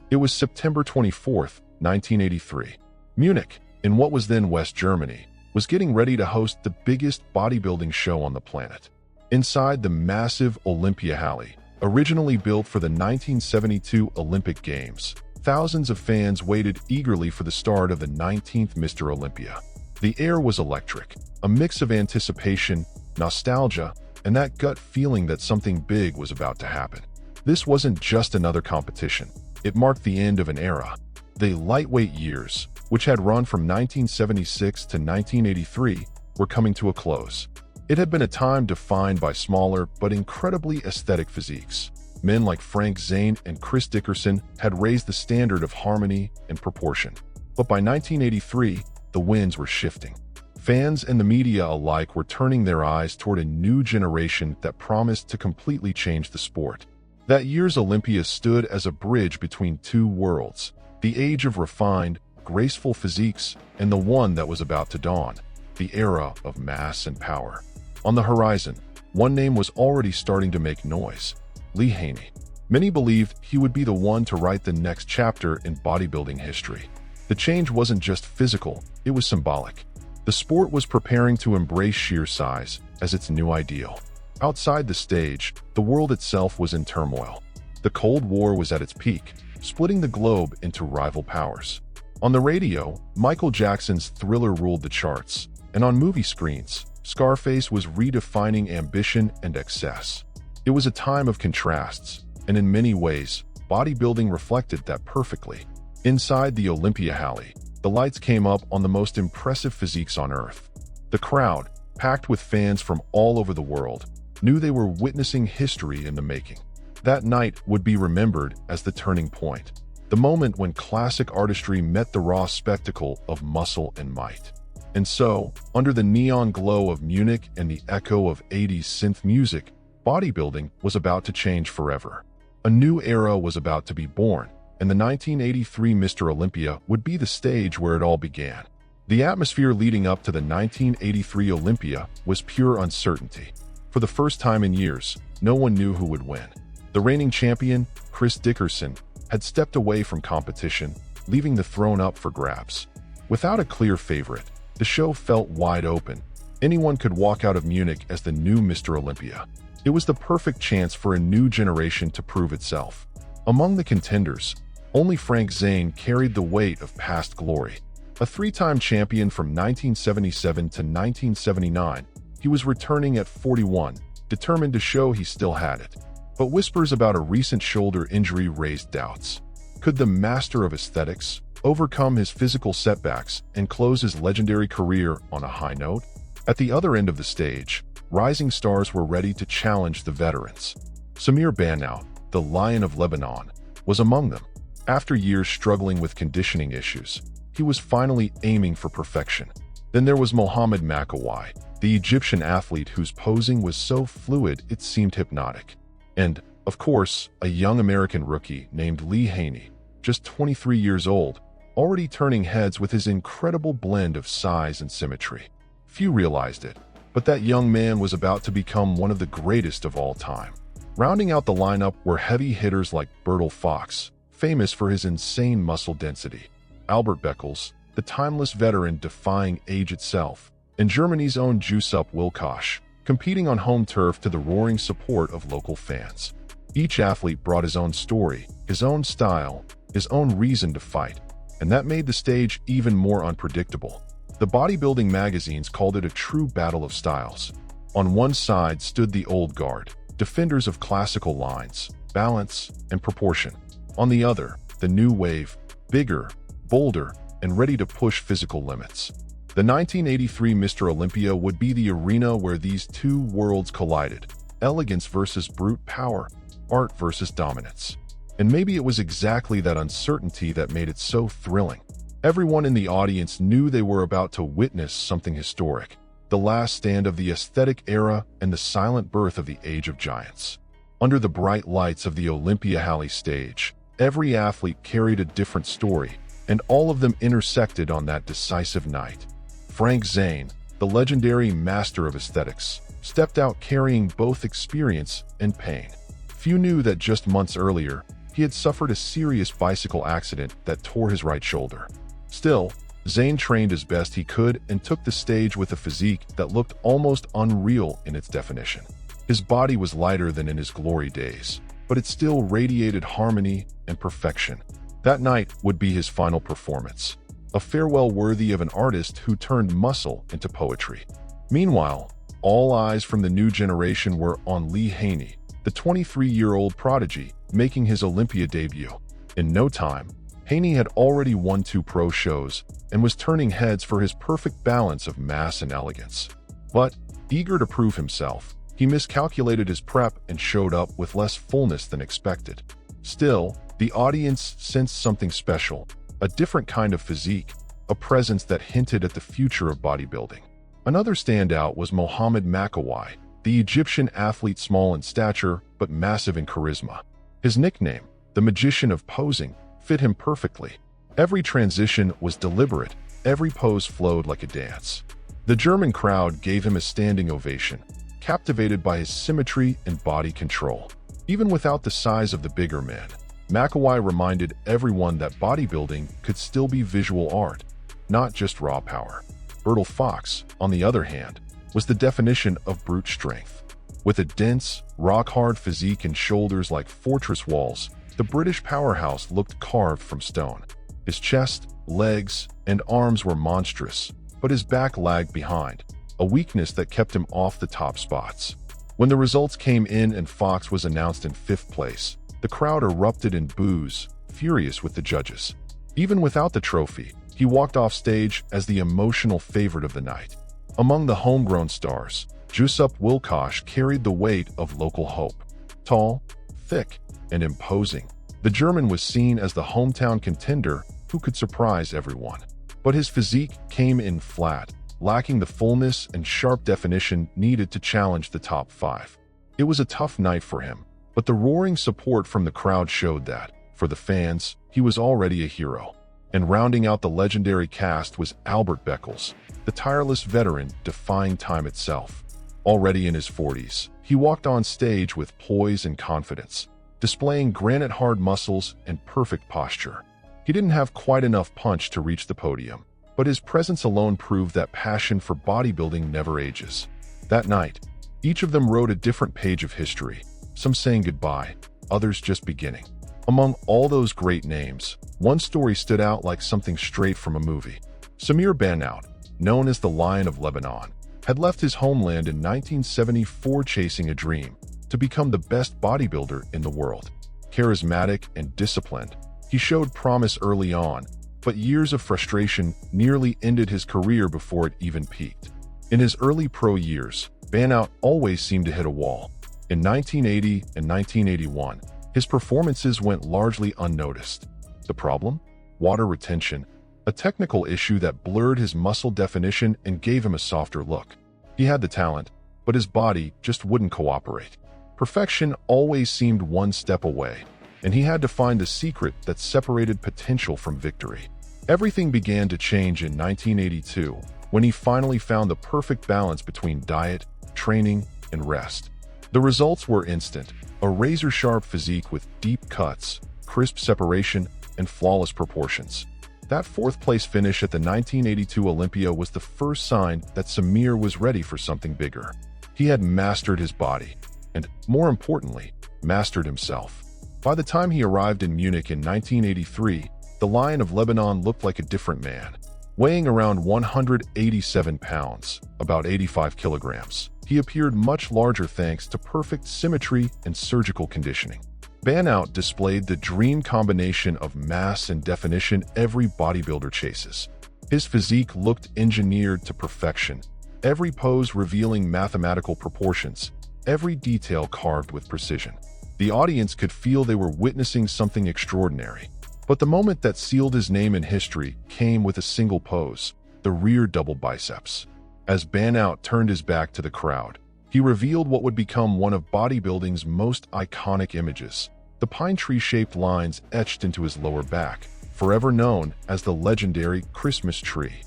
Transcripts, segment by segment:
It was September 24th, 1983. Munich, in what was then West Germany, was getting ready to host the biggest bodybuilding show on the planet. Inside the massive Olympia Halle, originally built for the 1972 Olympic Games, thousands of fans waited eagerly for the start of the 19th Mr. Olympia. The air was electric, a mix of anticipation, nostalgia, and that gut feeling that something big was about to happen. This wasn't just another competition. It marked the end of an era. The lightweight years, which had run from 1976 to 1983, were coming to a close. It had been a time defined by smaller but incredibly aesthetic physiques. Men like Frank Zane and Chris Dickerson had raised the standard of harmony and proportion. But by 1983, the winds were shifting. Fans and the media alike were turning their eyes toward a new generation that promised to completely change the sport. That year's Olympia stood as a bridge between two worlds, the age of refined, graceful physiques and the one that was about to dawn, the era of mass and power. On the horizon, one name was already starting to make noise: Lee Haney. Many believed he would be the one to write the next chapter in bodybuilding history. The change wasn't just physical, it was symbolic. The sport was preparing to embrace sheer size as its new ideal. Outside the stage, the world itself was in turmoil. The Cold War was at its peak, splitting the globe into rival powers. On the radio, Michael Jackson's Thriller ruled the charts, and on movie screens, Scarface was redefining ambition and excess. It was a time of contrasts, and in many ways, bodybuilding reflected that perfectly. Inside the Olympia Halle, the lights came up on the most impressive physiques on Earth. The crowd, packed with fans from all over the world, knew they were witnessing history in the making. That night would be remembered as the turning point, the moment when classic artistry met the raw spectacle of muscle and might. And so, under the neon glow of Munich and the echo of 80s synth music, bodybuilding was about to change forever. A new era was about to be born, and the 1983 Mr. Olympia would be the stage where it all began. The atmosphere leading up to the 1983 Olympia was pure uncertainty. For the first time in years, no one knew who would win. The reigning champion, Chris Dickerson, had stepped away from competition, leaving the throne up for grabs. Without a clear favorite, the show felt wide open. Anyone could walk out of Munich as the new Mr. Olympia. It was the perfect chance for a new generation to prove itself. Among the contenders, only Frank Zane carried the weight of past glory. A three-time champion from 1977 to 1979, he was returning at 41, determined to show he still had it. But whispers about a recent shoulder injury raised doubts. Could the master of aesthetics overcome his physical setbacks and close his legendary career on a high note? At the other end of the stage, rising stars were ready to challenge the veterans. Samir Bannout, the Lion of Lebanon, was among them. After years struggling with conditioning issues, he was finally aiming for perfection. Then there was Mohamed Makawai, the Egyptian athlete whose posing was so fluid it seemed hypnotic. And, of course, a young American rookie named Lee Haney, just 23 years old, already turning heads with his incredible blend of size and symmetry. Few realized it, but that young man was about to become one of the greatest of all time. Rounding out the lineup were heavy hitters like Bertil Fox, famous for his insane muscle density, Albert Beckles, the timeless veteran defying age itself, and Germany's own Juice-Up Wilkosch, competing on home turf to the roaring support of local fans. Each athlete brought his own story, his own style, his own reason to fight, and that made the stage even more unpredictable. The bodybuilding magazines called it a true battle of styles. On one side stood the old guard, defenders of classical lines, balance, and proportion. On the other, the new wave, bigger, bolder, and ready to push physical limits. The 1983 Mr. Olympia would be the arena where these two worlds collided: elegance versus brute power, art versus dominance. And maybe it was exactly that uncertainty that made it so thrilling. Everyone in the audience knew they were about to witness something historic, the last stand of the aesthetic era and the silent birth of the Age of Giants. Under the bright lights of the Olympia Halle stage, every athlete carried a different story, and all of them intersected on that decisive night. Frank Zane, the legendary master of aesthetics, stepped out carrying both experience and pain. Few knew that just months earlier, He had suffered a serious bicycle accident that tore his right shoulder. Still, Zane trained as best he could and took the stage with a physique that looked almost unreal in its definition. His body was lighter than in his glory days, but it still radiated harmony and perfection. That night would be his final performance, a farewell worthy of an artist who turned muscle into poetry. Meanwhile, all eyes from the new generation were on Lee Haney, the 23-year-old prodigy, making his Olympia debut. In no time, Haney had already won 2 pro shows and was turning heads for his perfect balance of mass and elegance. But, eager to prove himself, he miscalculated his prep and showed up with less fullness than expected. Still, the audience sensed something special, a different kind of physique, a presence that hinted at the future of bodybuilding. Another standout was Mohamed Makawai, the Egyptian athlete, small in stature but massive in charisma. His nickname, the Magician of Posing, fit him perfectly. Every transition was deliberate, every pose flowed like a dance. The German crowd gave him a standing ovation, captivated by his symmetry and body control. Even without the size of the bigger man, Makawai reminded everyone that bodybuilding could still be visual art, not just raw power. Bertil Fox, on the other hand, was the definition of brute strength. With a dense, rock-hard physique and shoulders like fortress walls, the British powerhouse looked carved from stone. His chest, legs, and arms were monstrous, but his back lagged behind, a weakness that kept him off the top spots. When the results came in and Fox was announced in 5th place, the crowd erupted in boos, furious with the judges. Even without the trophy, he walked off stage as the emotional favorite of the night. Among the homegrown stars, Jusup Wilkosh carried the weight of local hope. Tall, thick, and imposing, the German was seen as the hometown contender who could surprise everyone. But his physique came in flat, lacking the fullness and sharp definition needed to challenge the top 5. It was a tough night for him, but the roaring support from the crowd showed that, for the fans, he was already a hero. And rounding out the legendary cast was Albert Beckles, the tireless veteran defying time itself. Already in his 40s, he walked on stage with poise and confidence, displaying granite-hard muscles and perfect posture. He didn't have quite enough punch to reach the podium, but his presence alone proved that passion for bodybuilding never ages. That night, each of them wrote a different page of history, some saying goodbye, others just beginning. Among all those great names, one story stood out like something straight from a movie. Samir Bannout, known as the Lion of Lebanon, had left his homeland in 1974 chasing a dream to become the best bodybuilder in the world. Charismatic and disciplined, he showed promise early on, but years of frustration nearly ended his career before it even peaked. In his early pro years, Bannout always seemed to hit a wall. In 1980 and 1981, his performances went largely unnoticed. The problem? Water retention, a technical issue that blurred his muscle definition and gave him a softer look. He had the talent, but his body just wouldn't cooperate. Perfection always seemed one step away, and he had to find the secret that separated potential from victory. Everything began to change in 1982, when he finally found the perfect balance between diet, training, and rest. The results were instant, a razor-sharp physique with deep cuts, crisp separation, and flawless proportions. That 4th-place finish at the 1982 Olympia was the first sign that Samir was ready for something bigger. He had mastered his body, and, more importantly, mastered himself. By the time he arrived in Munich in 1983, the Lion of Lebanon looked like a different man. Weighing around 187 pounds, about 85 kilograms, he appeared much larger thanks to perfect symmetry and surgical conditioning. Bannout displayed the dream combination of mass and definition every bodybuilder chases. His physique looked engineered to perfection, every pose revealing mathematical proportions, every detail carved with precision. The audience could feel they were witnessing something extraordinary. But the moment that sealed his name in history came with a single pose, the rear double biceps. As Bannout turned his back to the crowd, he revealed what would become one of bodybuilding's most iconic images, the pine tree-shaped lines etched into his lower back, forever known as the legendary Christmas tree.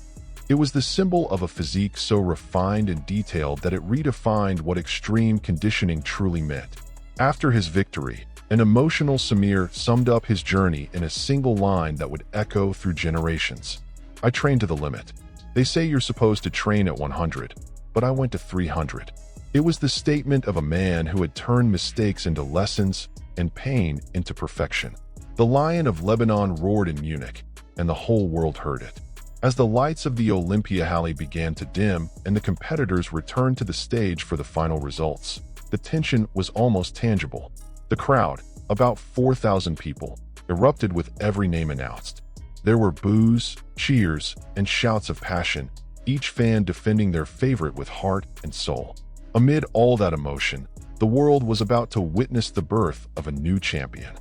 It was the symbol of a physique so refined and detailed that it redefined what extreme conditioning truly meant. After his victory, An emotional Samir summed up his journey in a single line that would echo through generations. "I trained to the limit. They say you're supposed to train at 100, but I went to 300. It was the statement of a man who had turned mistakes into lessons and pain into perfection. The Lion of Lebanon roared in Munich, and the whole world heard it. As the lights of the Olympia Halle began to dim and the competitors returned to the stage for the final results, the tension was almost tangible. The crowd, about 4,000 people, erupted with every name announced. There were boos, cheers, and shouts of passion, each fan defending their favorite with heart and soul. Amid all that emotion, the world was about to witness the birth of a new champion.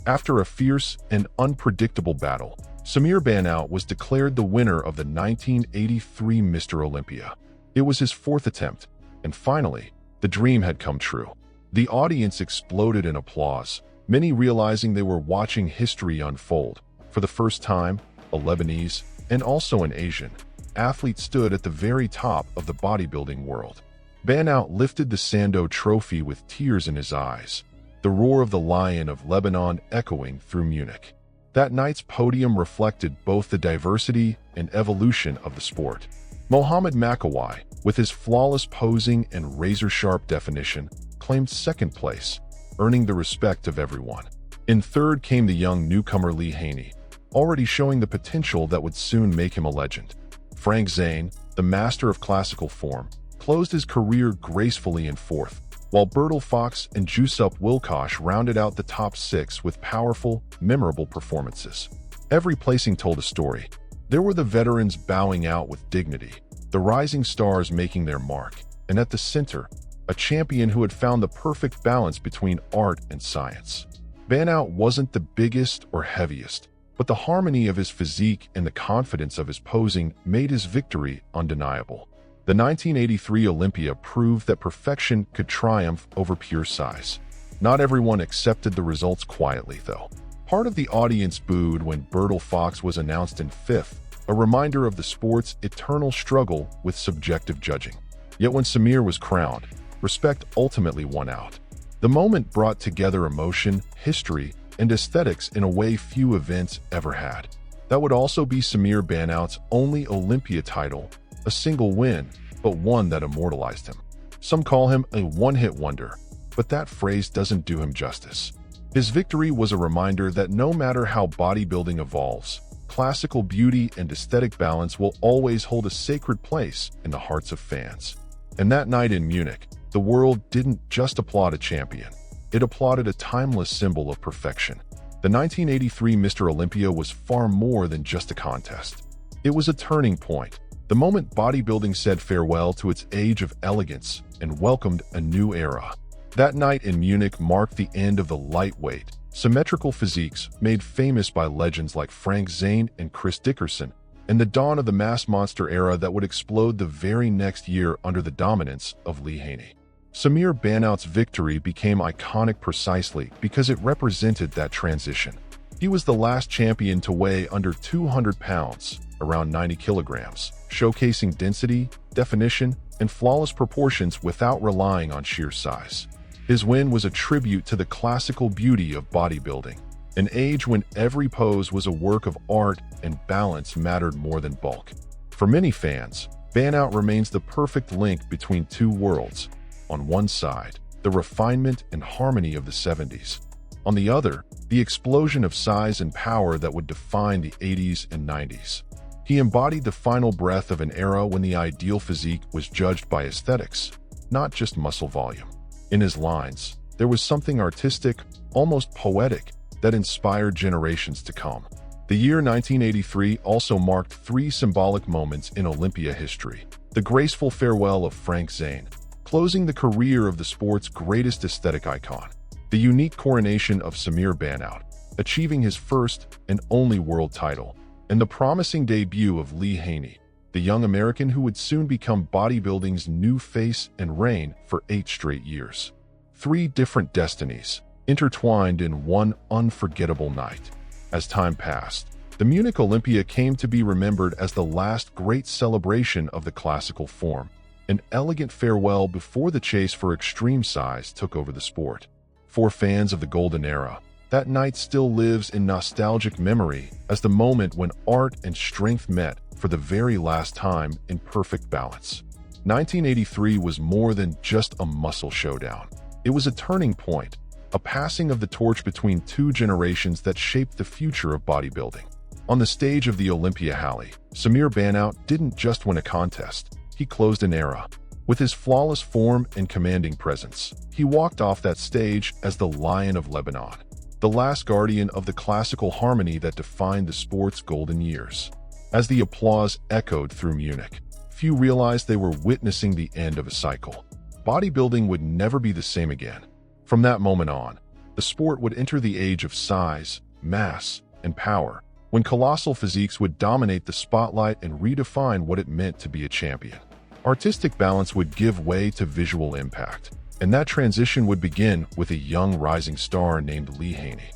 After a fierce and unpredictable battle, Samir Bannout was declared the winner of the 1983 Mr. Olympia. It was his fourth attempt, and finally, the dream had come true. The audience exploded in applause, many realizing they were watching history unfold. For the first time, a Lebanese, and also an Asian, athlete stood at the very top of the bodybuilding world. Bannout lifted the Sando trophy with tears in his eyes, the roar of the Lion of Lebanon echoing through Munich. That night's podium reflected both the diversity and evolution of the sport. Mohamed Makawai, with his flawless posing and razor-sharp definition, claimed second place, earning the respect of everyone. In third came the young newcomer Lee Haney, already showing the potential that would soon make him a legend. Frank Zane, the master of classical form, closed his career gracefully in fourth, while Bertil Fox and Jusup Wilkosh rounded out the top six with powerful, memorable performances. Every placing told a story. There were the veterans bowing out with dignity, the rising stars making their mark, and at the center, a champion who had found the perfect balance between art and science. Bannout wasn't the biggest or heaviest, but the harmony of his physique and the confidence of his posing made his victory undeniable. The 1983 Olympia proved that perfection could triumph over pure size. Not everyone accepted the results quietly, though. Part of the audience booed when Bertil Fox was announced in fifth, a reminder of the sport's eternal struggle with subjective judging. Yet when Samir was crowned, respect ultimately won out. The moment brought together emotion, history, and aesthetics in a way few events ever had. That would also be Samir Bannout's only Olympia title, a single win, but one that immortalized him. Some call him a one-hit wonder, but that phrase doesn't do him justice. His victory was a reminder that no matter how bodybuilding evolves, classical beauty and aesthetic balance will always hold a sacred place in the hearts of fans. And that night in Munich, the world didn't just applaud a champion. It applauded a timeless symbol of perfection. The 1983 Mr. Olympia was far more than just a contest. It was a turning point, the moment bodybuilding said farewell to its age of elegance and welcomed a new era. That night in Munich marked the end of the lightweight, symmetrical physiques made famous by legends like Frank Zane and Chris Dickerson, and the dawn of the mass monster era that would explode the very next year under the dominance of Lee Haney. Samir Bannout's victory became iconic precisely because it represented that transition. He was the last champion to weigh under 200 pounds, around 90 kilograms, showcasing density, definition, and flawless proportions without relying on sheer size. His win was a tribute to the classical beauty of bodybuilding, an age when every pose was a work of art and balance mattered more than bulk. For many fans, Bannout remains the perfect link between two worlds. On one side, the refinement and harmony of the 70s. On the other, the explosion of size and power that would define the 80s and 90s. He embodied the final breath of an era when the ideal physique was judged by aesthetics, not just muscle volume. In his lines, there was something artistic, almost poetic, that inspired generations to come. The year 1983 also marked three symbolic moments in Olympia history. The graceful farewell of Frank Zane, closing the career of the sport's greatest aesthetic icon. The unique coronation of Samir Bannout, achieving his first and only world title. And the promising debut of Lee Haney, the young American who would soon become bodybuilding's new face and reign for 8 straight years. 3 different destinies, intertwined in one unforgettable night. As time passed, the Munich Olympia came to be remembered as the last great celebration of the classical form, an elegant farewell before the chase for extreme size took over the sport. For fans of the golden era, that night still lives in nostalgic memory as the moment when art and strength met for the very last time in perfect balance. 1983 was more than just a muscle showdown. It was a turning point, a passing of the torch between two generations that shaped the future of bodybuilding. On the stage of the Olympia Halley, Samir Bannout didn't just win a contest, he closed an era. With his flawless form and commanding presence, he walked off that stage as the Lion of Lebanon, the last guardian of the classical harmony that defined the sport's golden years. As the applause echoed through Munich, few realized they were witnessing the end of a cycle. Bodybuilding would never be the same again. From that moment on, the sport would enter the age of size, mass, and power, when colossal physiques would dominate the spotlight and redefine what it meant to be a champion. Artistic balance would give way to visual impact, and that transition would begin with a young rising star named Lee Haney.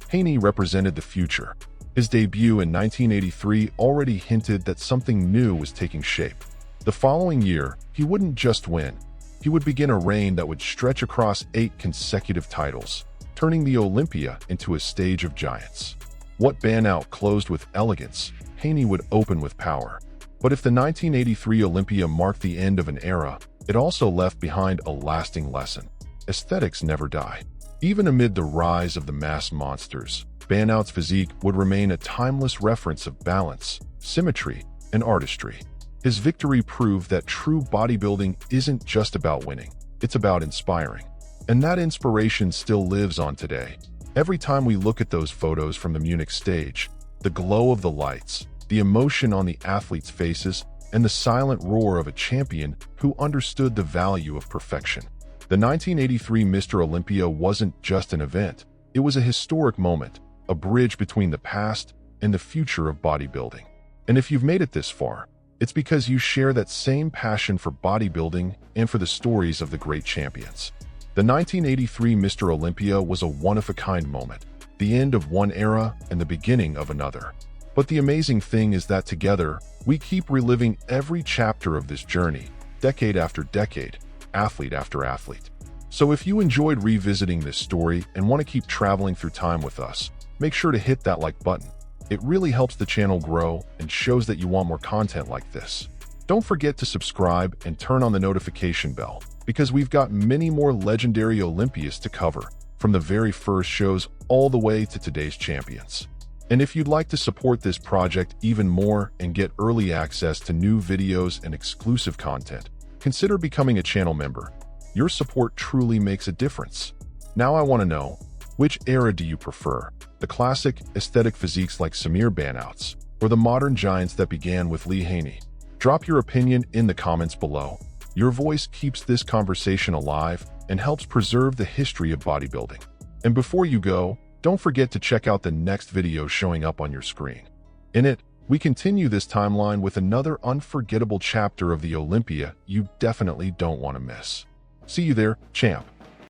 Haney represented the future. His debut in 1983 already hinted that something new was taking shape. The following year, he wouldn't just win. He would begin a reign that would stretch across 8 consecutive titles, turning the Olympia into a stage of giants. What Bannout closed with elegance, Haney would open with power. But if the 1983 Olympia marked the end of an era, it also left behind a lasting lesson. Aesthetics never die. Even amid the rise of the mass monsters, Bannout's physique would remain a timeless reference of balance, symmetry, and artistry. His victory proved that true bodybuilding isn't just about winning, it's about inspiring. And that inspiration still lives on today. Every time we look at those photos from the Munich stage, the glow of the lights, the emotion on the athletes' faces, and the silent roar of a champion who understood the value of perfection. The 1983 Mr. Olympia wasn't just an event, it was a historic moment, a bridge between the past and the future of bodybuilding. And if you've made it this far, it's because you share that same passion for bodybuilding and for the stories of the great champions. The 1983 Mr. Olympia was a one-of-a-kind moment, the end of one era and the beginning of another. But the amazing thing is that together, we keep reliving every chapter of this journey, decade after decade, athlete after athlete. So if you enjoyed revisiting this story and want to keep traveling through time with us, make sure to hit that like button. It really helps the channel grow and shows that you want more content like this. Don't forget to subscribe and turn on the notification bell, because we've got many more legendary Olympias to cover, from the very first shows all the way to today's champions. And if you'd like to support this project even more and get early access to new videos and exclusive content, consider becoming a channel member. Your support truly makes a difference. Now I want to know, which era do you prefer? The classic, aesthetic physiques like Samir Bannout's, or the modern giants that began with Lee Haney? Drop your opinion in the comments below. Your voice keeps this conversation alive and helps preserve the history of bodybuilding. And before you go, don't forget to check out the next video showing up on your screen. In it, we continue this timeline with another unforgettable chapter of the Olympia you definitely don't want to miss. See you there, champ.